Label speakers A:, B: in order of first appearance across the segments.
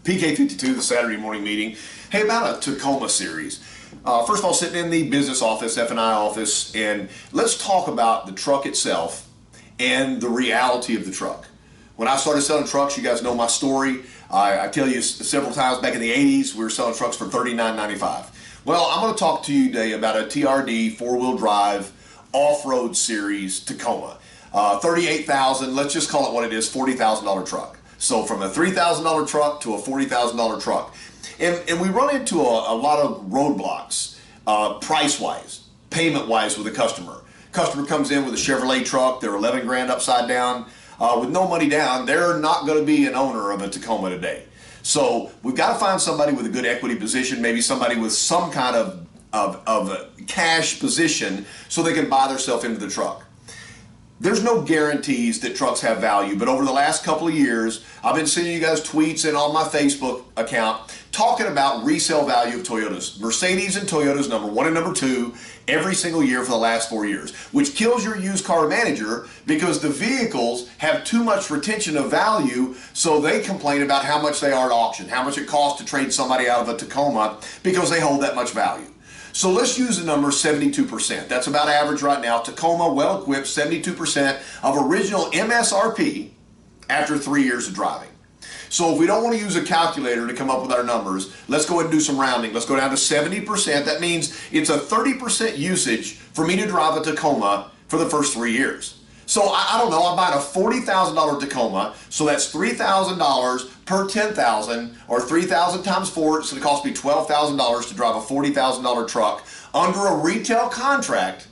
A: PK52, the Saturday morning meeting. Hey, about a Tacoma series. First of all, sitting in the business office, F&I office, and let's talk about the truck itself and the reality of the truck. When I started selling trucks, you guys know my story. I tell you several times back in the 80s, we were selling trucks for $39.95. Well, I'm going to talk to you today about a TRD four-wheel drive off-road series Tacoma. 38,000, let's just call it what it is, $40,000 truck. So from a $3,000 truck to a $40,000 truck. And we run into a lot of roadblocks, price-wise, payment-wise with the customer. Customer comes in with a Chevrolet truck, they're 11 grand upside down. With no money down, they're not going to be an owner of a Tacoma today. So we've got to find somebody with a good equity position, maybe somebody with some kind of a cash position so they can buy themselves into the truck. There's no guarantees that trucks have value, but over the last couple of years, I've been sending you guys tweets and on my Facebook account talking about resale value of Toyotas. Mercedes and Toyotas, number one and number two, every single year for the last 4 years, which kills your used car manager because the vehicles have too much retention of value, so they complain about how much they are at auction, how much it costs to trade somebody out of a Tacoma because they hold that much value. So let's use the number 72%. That's about average right now. Tacoma, well equipped, 72% of original MSRP after 3 years of driving. So if we don't want to use a calculator to come up with our numbers, let's go ahead and do some rounding. Let's go down to 70%. That means it's a 30% usage for me to drive a Tacoma for the first 3 years. So I don't know, I'm buying a $40,000 Tacoma, so that's $3,000 per $10,000, or 3,000 times 4, so it costs me $12,000 to drive a $40,000 truck under a retail contract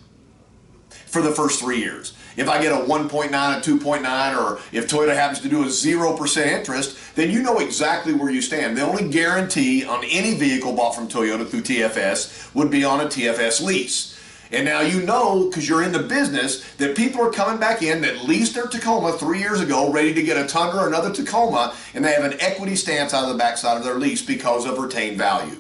A: for the first 3 years. If I get a 1.9, a 2.9, or if Toyota happens to do a 0% interest, then you know exactly where you stand. The only guarantee on any vehicle bought from Toyota through TFS would be on a TFS lease. And now you know, because you're in the business, that people are coming back in that leased their Tacoma 3 years ago, ready to get a Tundra or another Tacoma, and they have an equity stance out of the backside of their lease because of retained value.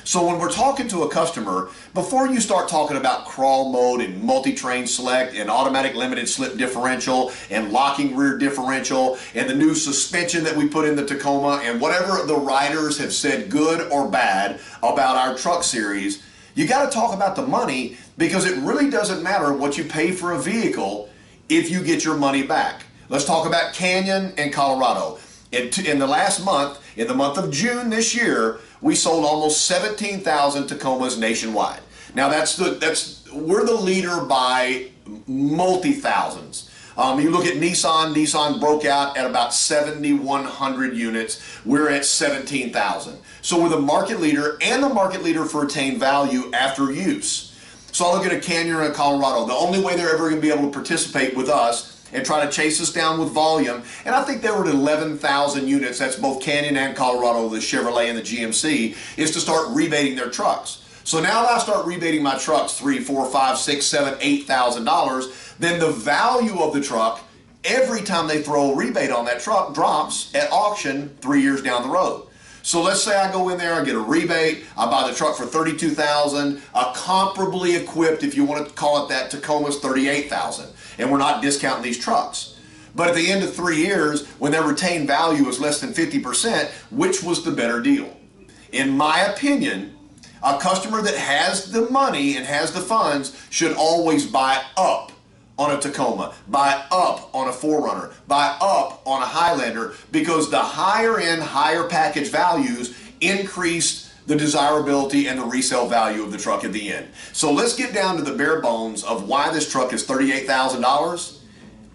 A: So when we're talking to a customer, before you start talking about crawl mode and multi-train select and automatic limited slip differential and locking rear differential and the new suspension that we put in the Tacoma and whatever the writers have said good or bad about our truck series, you got to talk about the money, because it really doesn't matter what you pay for a vehicle if you get your money back. Let's talk about Canyon and Colorado. In the last month, in the month of June this year, we sold almost 17,000 Tacomas nationwide. Now we're the leader by multi-thousands. You look at Nissan broke out at about 7,100 units. We're at 17,000. So we're the market leader and the market leader for retained value after use. So I look at a Canyon or a Colorado. The only way they're ever going to be able to participate with us and try to chase us down with volume, and I think they were at 11,000 units, that's both Canyon and Colorado, the Chevrolet and the GMC, is to start rebating their trucks. So now that I start rebating my trucks $3,000, $4,000, $5,000, $6,000, $7,000, $8,000, then the value of the truck, every time they throw a rebate on that truck, drops at auction 3 years down the road. So let's say I go in there, I get a rebate, I buy the truck for $32,000, a comparably equipped, if you want to call it that, Tacoma's $38,000, and we're not discounting these trucks. But at the end of 3 years, when their retained value is less than 50%, which was the better deal? In my opinion, a customer that has the money and has the funds should always buy up on a Tacoma, buy up on a 4Runner, buy up on a Highlander, because the higher end, higher package values increase the desirability and the resale value of the truck at the end. So let's get down to the bare bones of why this truck is $38,000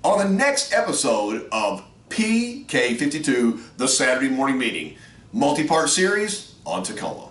A: on the next episode of PK52, the Saturday morning meeting, multi-part series on Tacoma.